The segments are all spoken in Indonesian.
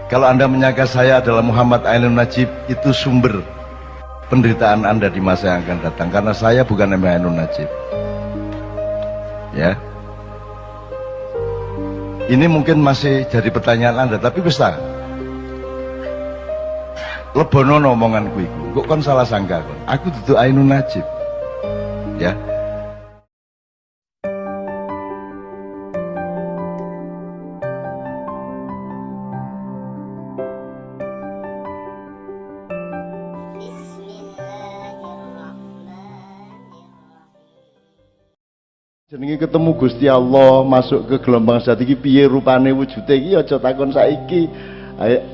Kalau Anda menyangka saya adalah Muhammad Ainun Najib, itu sumber penderitaan Anda di masa yang akan datang, karena saya bukan Mbah Ainun Najib. Ya. Ini mungkin masih jadi pertanyaan Anda, tapi bisa. Lebono omonganku iku. Kok kon salah sangka kon. Aku dudu Ainun Najib. Ya. Jenenge ketemu Gusti Allah, masuk ke gelombang zat iki piye rupane wujude iki aja takon saiki.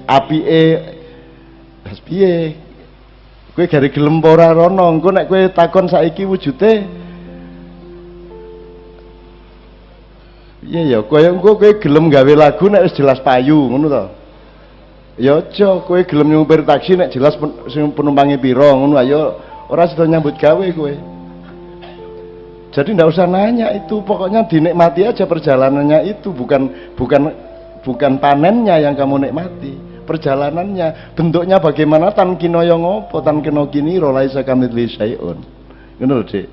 Apike wis piye? Kowe gare gelem ora rono, engko nek kowe takon saiki wujude iya ya, kaya engko kowe gelem gawe lagu nek wis jelas payu, ngono to. Ya aja kowe gelem nyupir taksi nek jelas sing penumpange pira, ngono ayo ora sida nyambut gawe kowe. Jadi tidak usah nanya itu, pokoknya dinikmati aja perjalanannya itu, bukan panennya yang kamu nikmati, perjalanannya, bentuknya bagaimana, tan kino yang ngopo, tan kino kini laisa kamitslihi syai'un. Ngono lho, Dik.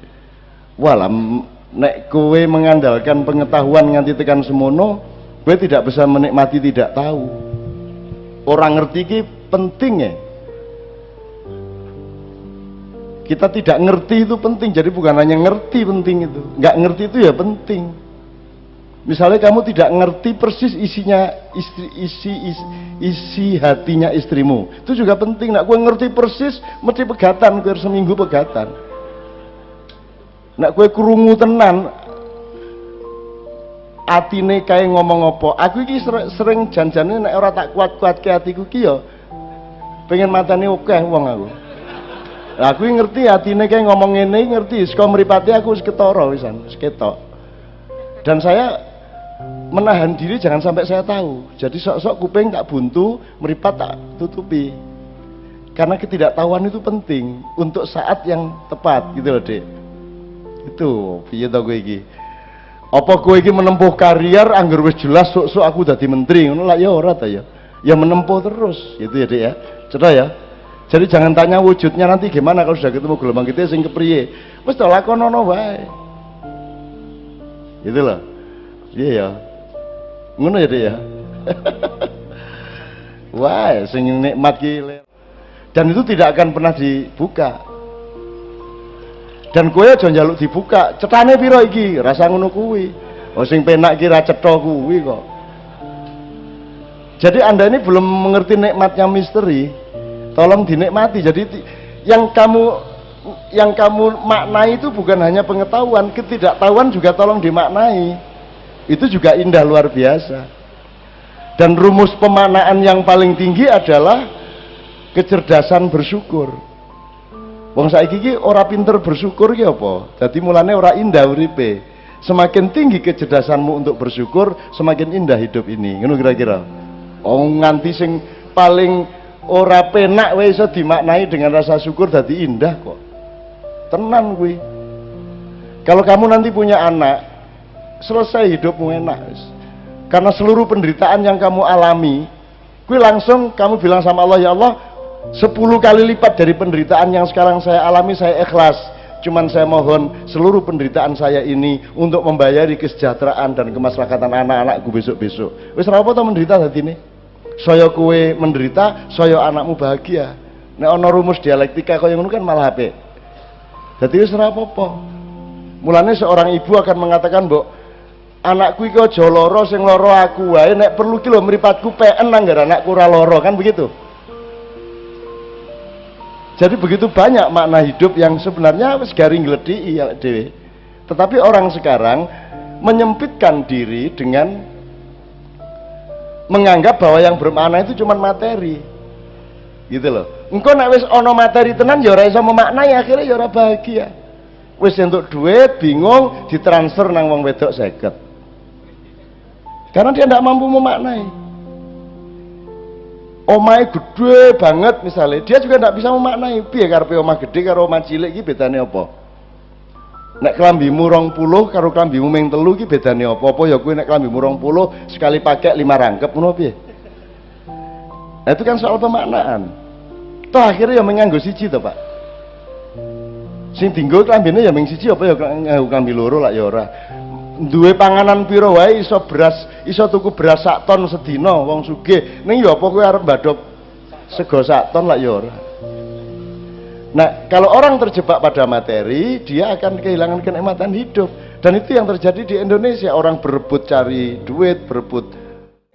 Walam nek kowe mengandalkan pengetahuan nganti tekan semono, kowe tidak bisa menikmati tidak tahu. Orang ngerti ki penting ya. Kita tidak ngerti itu penting, jadi bukan hanya ngerti penting itu, nggak ngerti itu ya penting. Misalnya kamu tidak ngerti persis isinya isi hatinya istrimu, itu juga penting. Nak gue ngerti persis, mesti pegatan, gue seminggu pegatan. Nak gue krungu tenan, atine kayak ngomong apa. Aku iki sering janjane nek ora tak kuat-kuat ke hatiku ki yo, pengen matane oke wong aku. Aku ngerti hatine kayak ngomong ngene ngerti, saka mripate aku wis ketara wisan, wis ketok. Dan saya menahan diri jangan sampai saya tahu. Jadi sok-sok kuping tak buntu, mripat tak tutupi. Karena ketidaktahuan itu penting untuk saat yang tepat gitu loh, Dek. Itu piye to kowe iki? Apa kowe iki menempuh karier anggar wis jelas sok-sok aku dadi menteri ngono lah ya ora ta ya. Ya menempuh terus gitu ya, Dek ya. Cedak ya. Jadi jangan tanya wujudnya nanti gimana kalau sudah ketemu gelombang kita sing kepriye. Wis to lakonono wae. Gitu loh. Iya ya. Ngono ya, Dek ya. Wah, sing nikmat ki. Dan itu tidak akan pernah dibuka. Dan kowe aja njaluk dibuka. Cetane pira iki? Rasa ngono kuwi. Oh sing penak ki ra cetha kuwi kok. Jadi Anda ini belum mengerti nikmatnya misteri. Tolong dinikmati. Jadi yang kamu maknai itu bukan hanya pengetahuan, ketidaktahuan juga tolong dimaknai. Itu juga indah luar biasa. Dan rumus pemaknaan yang paling tinggi adalah kecerdasan bersyukur. Wong saiki iki ora pinter bersyukur ki apa? Dadi mulane ora indah uripe. Semakin tinggi kecerdasanmu untuk bersyukur, semakin indah hidup ini. Ngono kira-kira. Oh nganti sing paling ora penak wae iso dimaknai dengan rasa syukur dadi indah kok. Tenan kuwi. Kalau kamu nanti punya anak, selesai hidupmu enak. Karena seluruh penderitaan yang kamu alami, kuwi langsung kamu bilang sama Allah, ya Allah, 10 kali lipat dari penderitaan yang sekarang saya alami, saya ikhlas. Cuman saya mohon seluruh penderitaan saya ini untuk membayari kesejahteraan dan kemaslahatan anak-anakku besok-besok. Wis ora apa to menderita dadine. Saya kue menderita, saya anakmu bahagia. Nek ana rumus dialektika kaya ngono kan malah apik. Dadi wis ora apa-apa. Mulane seorang ibu akan mengatakan, "Mbok, anakku iki aja lara, sing lara aku wae, nek perlu ki lho mripatku peken nanggar anakku ora lara." Kan begitu. Jadi begitu banyak makna hidup yang sebenarnya wis garing gledhi ya dhewe. Tetapi orang sekarang menyempitkan diri dengan menganggap bahwa yang bermakna itu cuma materi. Gitu loh. Engko nek wis ana materi tenan ya ora iso memaknai, akhirnya ya ora bahagia. Wis entuk duit, bingung, ditransfer nang wong wedok 50. Karena dia tidak mampu memaknai. Omahe gede banget misalnya, dia juga tidak bisa memaknai. Piye karepe omah gede karo omah cilik iki bedane apa? Nek klambimu 20 karo klambimu ming 3 ki bedane apa? Apa ya kuwi nek klambimu 20 sekali pakai 5 rangkep ngono piye? Nah, itu kan soal pemaknaan. Toh akhirnya ya menganggo siji toh, Pak. Sing dinggo klambine ya mung siji apa ya nganggo klambi loro lak ya ora. Duwe panganan pira wae iso beras, iso tuku beras sak ton sedina wong sugih. Ning ya apa kowe arep mbadhop sego sak ton lak ya ora. Nah, kalau orang terjebak pada materi, dia akan kehilangan kenikmatan hidup. Dan itu yang terjadi di Indonesia. Orang berebut cari duit, berebut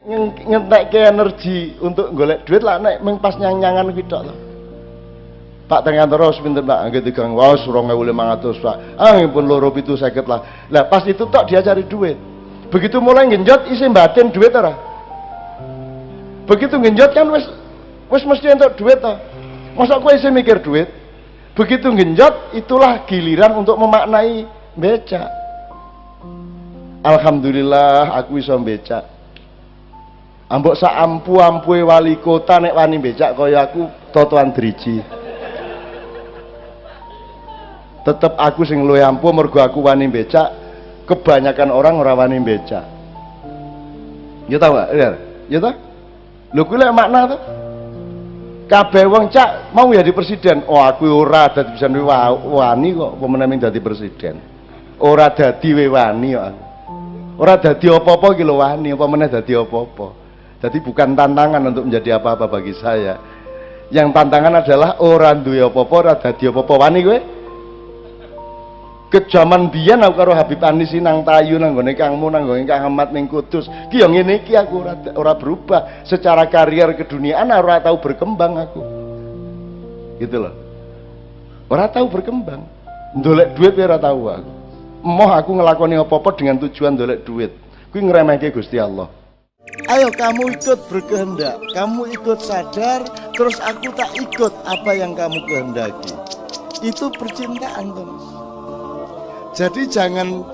ngentek ke energi untuk golek duit lah, nek pas nyang-nyangan gitu loh. Pak teng kantor wis pinten Pak, nggih tigang wae 2500 Pak. Ah pun loro 750 lah. Lah pas itu tok dia cari duit. Begitu mulai genjot isi batin duit ora. Begitu genjot kan wis mesti entuk duit toh. Masa kowe isi mikir duit? Begitu genjot itulah giliran untuk memaknai becak. Alhamdulillah aku iso becak. Ambok sak ampu-ampue wali kota nek wani becak kaya aku totoan driji. Tetep aku sing luwih ampuh mergo aku wani becak, kebanyakan orang ora wani becak. Ya tau gak? Ya tau? Lho kuwi lek makna to. Kabeh wong cak mau jadi presiden. Oh aku ora dadi bisa wani kok pemenang dadi presiden. Ora dadi wani kok. Ora dadi apa-apa iki lho wani, apa meneh dadi apa-apa. Jadi bukan tantangan untuk menjadi apa-apa bagi saya. Yang tantangan adalah orang duwe apa-apa ora dadi apa-apa wani kowe. Kejaman biyen aku karo Habib Anis nang Tayu nang gone Kangmu nang gone Kang Ahmad ning Kudus. Ki yo ngene iki aku ora berubah. Secara karier keduniaan ora tahu berkembang aku. Gitu loh. Ora tahu berkembang. Ndolek duit ora tahu aku. Emoh aku ngelakoni apa-apa dengan tujuan ndolek duit. Kuwi ngremehke Gusti Allah. Ayo kamu ikut berkehendak, kamu ikut sadar, terus aku tak ikut apa yang kamu kehendaki. Itu percintaan, Thomas. Jadi jangan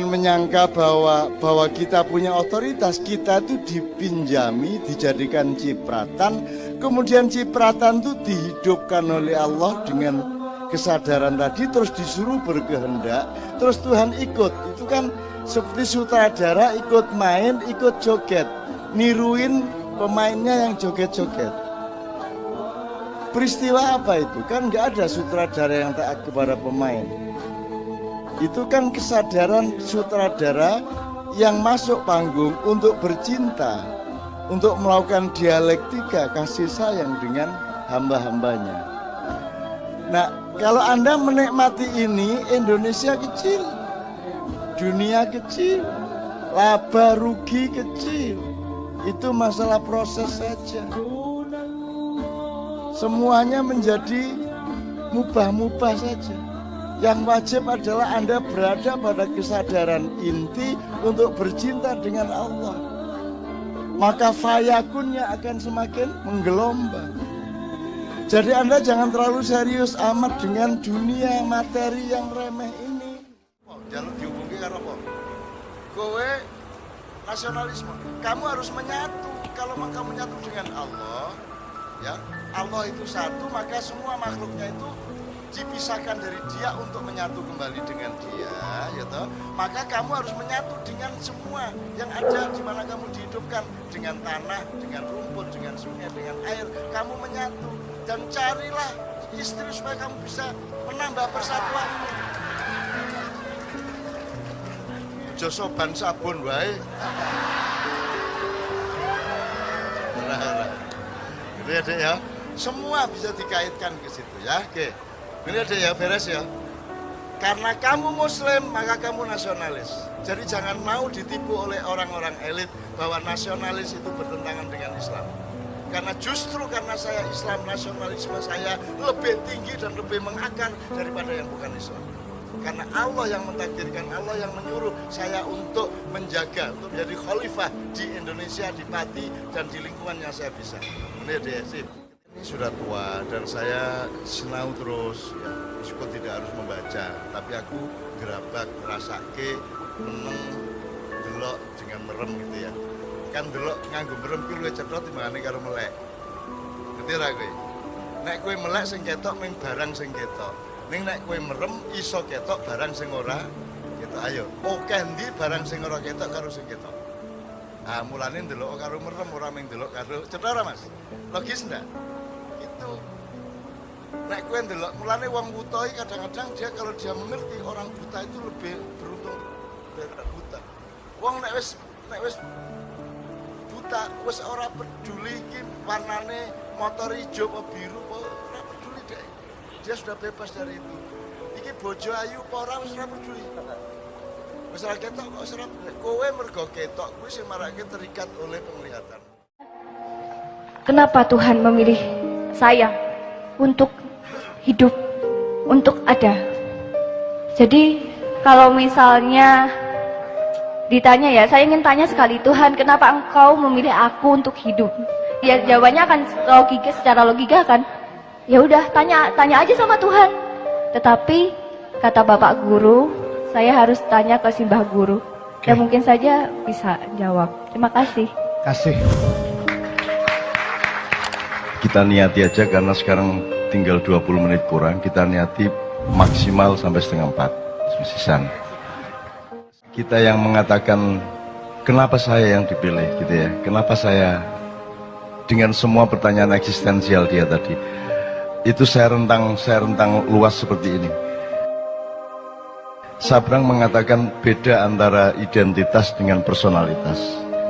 menyangka bahwa kita punya otoritas. Kita itu dipinjami, dijadikan cipratan, kemudian cipratan itu dihidupkan oleh Allah dengan kesadaran tadi, terus disuruh berkehendak, terus Tuhan ikut. Itu kan seperti sutradara ikut main, ikut joget, niruin pemainnya yang joget-joget. Peristiwa apa itu? Kan nggak ada sutradara yang taat kepada pemain. Itu kan kesadaran sutradara yang masuk panggung untuk bercinta, untuk melakukan dialektika kasih sayang dengan hamba-hambanya. Nah, kalau Anda menikmati ini, Indonesia kecil, dunia kecil, laba rugi kecil. Itu masalah proses saja. Semuanya menjadi mubah-mubah saja. Yang wajib adalah Anda berada pada kesadaran inti untuk bercinta dengan Allah. Maka fayakunnya akan semakin menggelombang. Jadi Anda jangan terlalu serius amat dengan dunia materi yang remeh ini. Jalur dihubungi karena apa? Kowe nasionalisme. Kamu harus menyatu. Kalau kamu menyatu dengan Allah, ya Allah itu satu, maka semua makhluknya itu dipisahkan dari dia untuk menyatu kembali dengan dia, ya toh. Maka kamu harus menyatu dengan semua yang ada di mana kamu dihidupkan, dengan tanah, dengan rumput, dengan sungai, dengan air. Kamu menyatu dan carilah istri supaya kamu bisa menambah persatuan ini. Josoban sabun wae. Gitu ya, Dek ya. Semua bisa dikaitkan ke situ ya. Oke. Ini ada ya, beres ya. Karena kamu muslim, maka kamu nasionalis. Jadi jangan mau ditipu oleh orang-orang elit bahwa nasionalis itu bertentangan dengan Islam. Karena justru karena saya Islam, nasionalisme saya lebih tinggi dan lebih mengakar daripada yang bukan Islam. Karena Allah yang mentakdirkan, Allah yang menyuruh saya untuk menjaga, untuk menjadi khalifah di Indonesia, di Pati, dan di lingkungan yang saya bisa. Ini DSI. Ini sudah tua dan saya sinau terus, ya, meskipun tidak harus membaca, tapi aku gerabak, rasake, meneng, delok dengan merem gitu ya. Kan delok nganggo merem ki luwih cetha timbangane karo melek. Ngerti ra kowe? Nek kowe melek sing ketok ming barang sing ketok. Ning nek kowe merem iso ketok barang sing ora ketok. Ayo, oke ndi barang sing ora ketok karo sing ketok. Ah, mulane ndelok karo merem ora mung ndelok karo cetha ora Mas? Logis ndak? Itu nek kowe ndelok mulane wong buta iki kadang-kadang dia kalau dia mengerti orang buta itu lebih beruntung daripada buta. Wong nek wis buta wis ora peduli iki warnane motor ijo apa biru apa ora peduli deh. Dia sudah bebas dari itu. Iki bojo ayu apa ora wis ora peduli. Wis ora ketok kok ora kowe mergo ketok kuwi sing marake terikat oleh penglihatan. Kenapa Tuhan memilih saya untuk hidup, untuk ada? Jadi kalau misalnya ditanya ya, saya ingin tanya sekali, Tuhan kenapa engkau memilih aku untuk hidup? Ya jawabannya akan logika, secara logika kan, ya udah tanya aja sama Tuhan. Tetapi kata Bapak Guru, saya harus tanya ke Simbah Guru. Ya mungkin saja bisa jawab. Terima kasih. Kasih. Kita niati aja karena sekarang tinggal 20 menit kurang. Kita niati maksimal sampai setengah 4 sisan. Kita yang mengatakan kenapa saya yang dipilih gitu ya. Kenapa saya dengan semua pertanyaan eksistensial dia tadi. Itu saya rentang luas seperti ini. Sabrang mengatakan beda antara identitas dengan personalitas.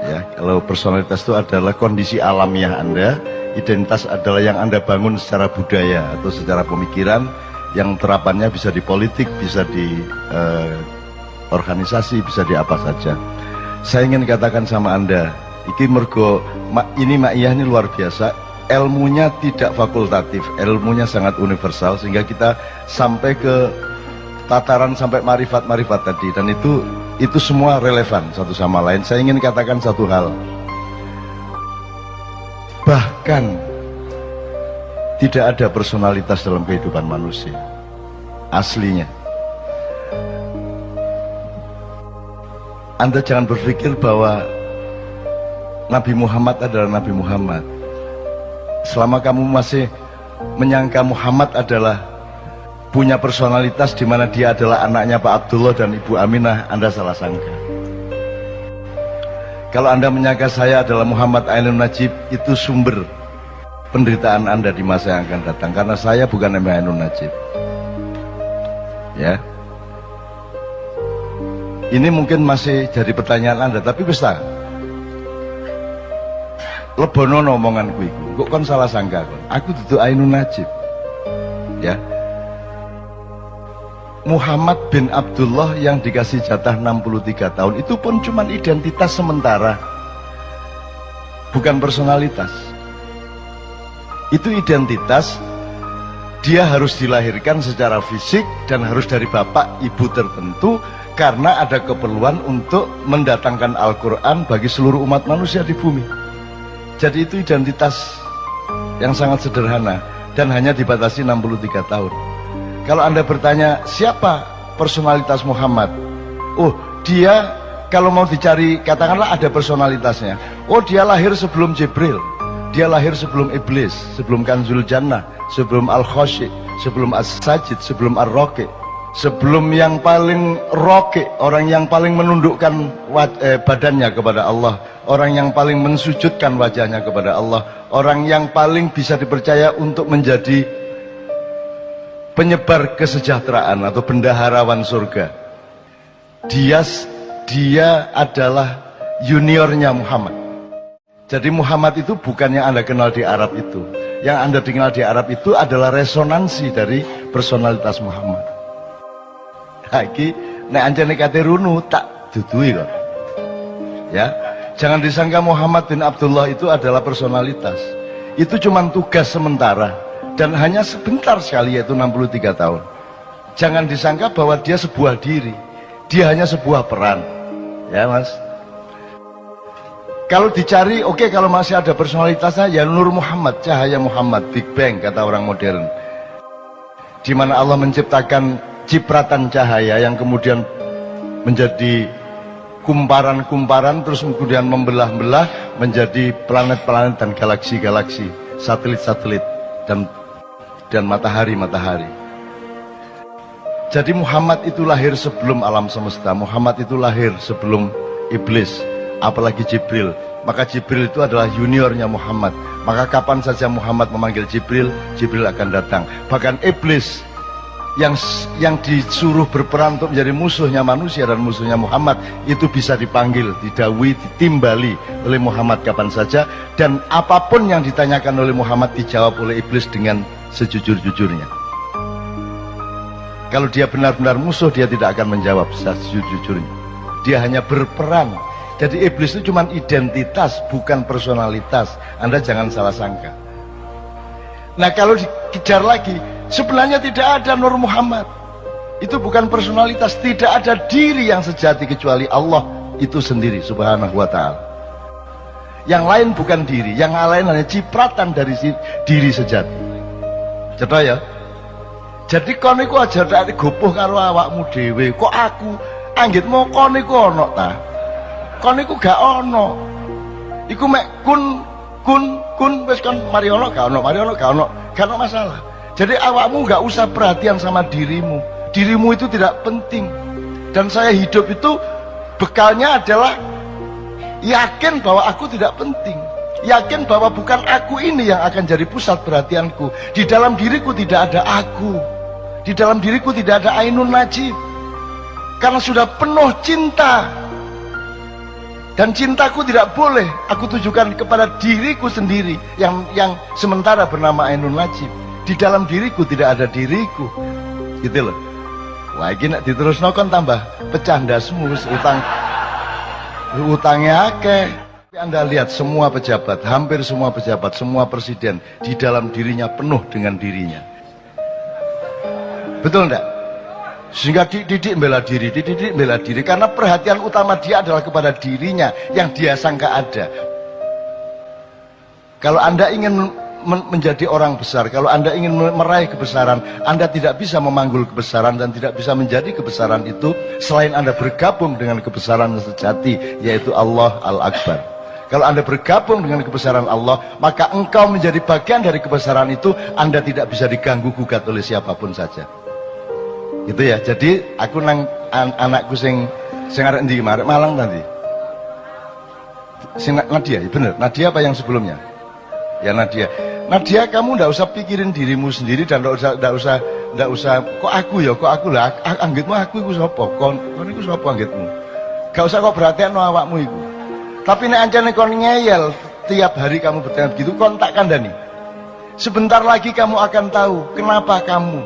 Ya, kalau personalitas itu adalah kondisi alamiah Anda, identitas adalah yang Anda bangun secara budaya atau secara pemikiran, yang terapannya bisa di politik, bisa di organisasi, bisa di apa saja. Saya ingin katakan sama Anda, ini Ma'iyah ini luar biasa, ilmunya tidak fakultatif, ilmunya sangat universal, sehingga kita sampai ke tataran sampai marifat-marifat tadi, dan itu semua relevan satu sama lain. Saya ingin katakan satu hal, bahkan tidak ada personalitas dalam kehidupan manusia aslinya. Anda jangan berpikir bahwa Nabi Muhammad adalah Nabi Muhammad. Selama kamu masih menyangka Muhammad adalah punya personalitas di mana dia adalah anaknya Pak Abdullah dan Ibu Aminah, Anda salah sangka. Kalau Anda menyangka saya adalah Muhammad Ainun Najib, itu sumber penderitaan Anda di masa yang akan datang, karena saya bukan Mbah Ainun Najib. Ya. Ini mungkin masih jadi pertanyaan Anda, tapi bisa. Lebono omonganku iku. Kok kon salah sangka kon? Aku dudu Ainun Najib. Ya. Muhammad bin Abdullah yang dikasih jatah 63 tahun itu pun cuma identitas sementara, bukan personalitas. Itu identitas, dia harus dilahirkan secara fisik dan harus dari bapak ibu tertentu karena ada keperluan untuk mendatangkan Al-Quran bagi seluruh umat manusia di bumi. Jadi itu identitas yang sangat sederhana dan hanya dibatasi 63 tahun. Kalau Anda bertanya siapa personalitas Muhammad, oh dia kalau mau dicari katakanlah ada personalitasnya, oh dia lahir sebelum Jibril, dia lahir sebelum Iblis, sebelum Kanzul Jannah, sebelum Al-Khoshi, sebelum As-Sajid, sebelum Ar-Roqi, sebelum yang paling roqi, orang yang paling menundukkan badannya kepada Allah, orang yang paling mensujudkan wajahnya kepada Allah, orang yang paling bisa dipercaya untuk menjadi penyebar kesejahteraan atau bendaharawan surga. Dia adalah juniornya Muhammad. Jadi Muhammad itu bukan yang Anda kenal di Arab itu. Yang Anda kenal di Arab itu adalah resonansi dari personalitas Muhammad. Lagi nek anjane kate runu tak dudui kok. Ya, jangan disangka Muhammad bin Abdullah itu adalah personalitas. Itu cuma tugas sementara. Dan hanya sebentar sekali, yaitu 63 tahun. Jangan disangka bahwa dia sebuah diri. Dia hanya sebuah peran. Ya mas. Kalau dicari, oke, kalau masih ada personalitasnya, ya Nur Muhammad, cahaya Muhammad, Big Bang kata orang modern. Di mana Allah menciptakan cipratan cahaya yang kemudian menjadi kumparan-kumparan, terus kemudian membelah-belah menjadi planet-planet dan galaksi-galaksi, satelit-satelit dan matahari-matahari. Jadi Muhammad itu lahir sebelum alam semesta, Muhammad itu lahir sebelum Iblis, apalagi Jibril. Maka Jibril itu adalah juniornya Muhammad. Maka kapan saja Muhammad memanggil Jibril, Jibril akan datang. Bahkan iblis yang disuruh berperan untuk menjadi musuhnya manusia dan musuhnya Muhammad itu bisa dipanggil, didawui, ditimbali oleh Muhammad kapan saja, dan apapun yang ditanyakan oleh Muhammad dijawab oleh iblis dengan sejujur-jujurnya. Kalau dia benar-benar musuh, dia tidak akan menjawab sejujur-jujurnya. Dia hanya berperan. Jadi iblis itu cuma identitas, bukan personalitas. Anda jangan salah sangka. Nah, kalau dikejar lagi, sebenarnya tidak ada Nur Muhammad. Itu bukan personalitas, tidak ada diri yang sejati kecuali Allah itu sendiri subhanahu wa ta'ala. Yang lain bukan diri, yang lain hanya cipratan dari diri sejati. Cetok ya? Jadi kon iku aja tak gopoh karo awakmu dhewe. Kok aku anggitmu kon iku ono ta? Kon iku gak ono. Iku mek kun wis kon mari ono gak ono, mari ono gak ono. Gak ono masalah. Jadi awakmu gak usah perhatian sama dirimu. Dirimu itu tidak penting. Dan saya hidup itu bekalnya adalah yakin bahwa aku tidak penting. Yakin bahwa bukan aku ini yang akan jadi pusat perhatianku. Di dalam diriku tidak ada aku. Di dalam diriku tidak ada Ainun Najib. Karena sudah penuh cinta. Dan cintaku tidak boleh aku tujukan kepada diriku sendiri yang sementara bernama Ainun Najib. Di dalam diriku tidak ada diriku. Gitu loh. Wah, ini nak diterusno kon tambah pecah ndasmu, utangnya akeh. Anda lihat semua pejabat, hampir semua pejabat, semua presiden di dalam dirinya penuh dengan dirinya. Betul enggak? Sehingga dididik bela diri karena perhatian utama dia adalah kepada dirinya yang dia sangka ada. Kalau Anda ingin menjadi orang besar, kalau Anda ingin meraih kebesaran, Anda tidak bisa memanggul kebesaran dan tidak bisa menjadi kebesaran itu selain Anda bergabung dengan kebesaran sejati, yaitu Allah Al-Akbar. Kalau Anda bergabung dengan kebesaran Allah, maka engkau menjadi bagian dari kebesaran itu. Anda tidak bisa diganggu gugat oleh siapapun saja. Gitu ya. Jadi aku nang anakku sing arek endi arek Malang tadi. Sing Nadia, ya bener. Nadia apa yang sebelumnya? Ya Nadia. Nadia, kamu ndak usah pikirin dirimu sendiri dan ndak usah kok aku lah anggitmu aku iku sapa? Kon iku sapa anggitmu? Gak usah kok perhatian awakmu iku. Tapi nek ancane kon ngeyel tiap hari kamu bertanya begitu, kon tak kandhani. Sebentar lagi kamu akan tahu kenapa kamu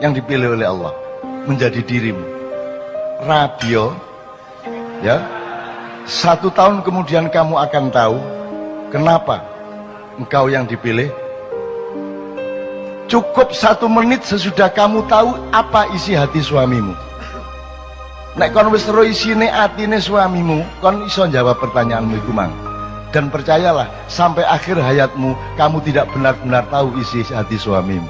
yang dipilih oleh Allah menjadi dirimu. Radio ya, 1 tahun kemudian kamu akan tahu kenapa engkau yang dipilih. Cukup 1 menit sesudah kamu tahu apa isi hati suamimu. Nek kon wis ro isine atine suamimu, kon iso jawab pertanyaanmu iku mang. Dan percayalah, sampai akhir hayatmu kamu tidak benar-benar tahu isi hati suamimu.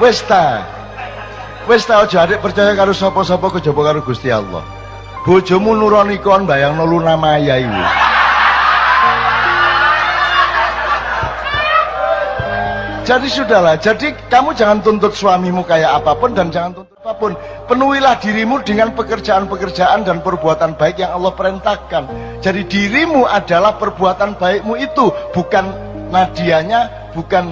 Wis ta aja adik percaya karo sapa-sapa kejaba karo Gusti Allah. Bojomu nuroni kon bayangno Luna Maya iku. Jadi sudahlah, jadi kamu jangan tuntut suamimu kayak apapun dan jangan tuntut apapun. Penuhilah dirimu dengan pekerjaan-pekerjaan dan perbuatan baik yang Allah perintahkan. Jadi dirimu adalah perbuatan baikmu itu, bukan Nadianya, bukan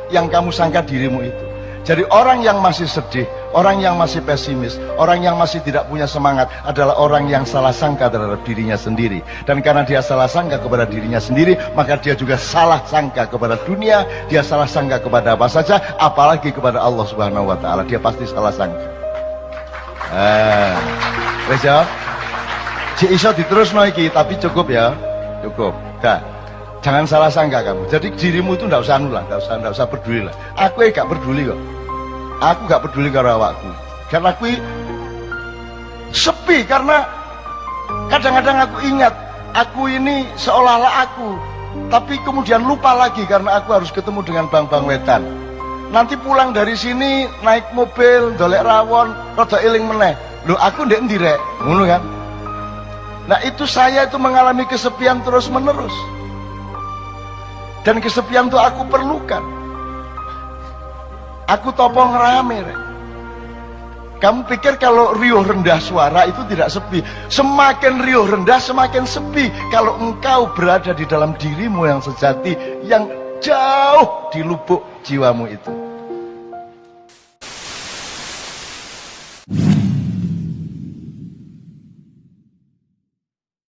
yang kamu sangka dirimu itu. Jadi orang yang masih sedih, orang yang masih pesimis, orang yang masih tidak punya semangat adalah orang yang salah sangka terhadap dirinya sendiri. Dan karena dia salah sangka kepada dirinya sendiri, maka dia juga salah sangka kepada dunia, dia salah sangka kepada apa saja, apalagi kepada Allah Subhanahu wa ta'ala. Dia pasti salah sangka. Wes ya. Cik iso diterusno iki, tapi cukup ya. Cukup. Dah. Jangan salah sangka kamu. Jadi dirimu itu ndak usah nulah, ndak usah peduli lah. Aku gak peduli kok. Aku gak peduli karo awakku. Karena aku sepi, karena kadang-kadang aku ingat aku ini seolah-olah aku, tapi kemudian lupa lagi karena aku harus ketemu dengan bang-bang wetan. Nanti pulang dari sini naik mobil, dolek rawon, rada eling meneh. Loh, aku ndek endi rek? Ngono kan? Nah, itu saya itu mengalami kesepian terus-menerus. Dan kesepian itu aku perlukan. Aku topong rame, Rek. Kamu pikir kalau riuh rendah suara itu tidak sepi? Semakin riuh rendah semakin sepi kalau engkau berada di dalam dirimu yang sejati, yang jauh di lubuk jiwamu itu.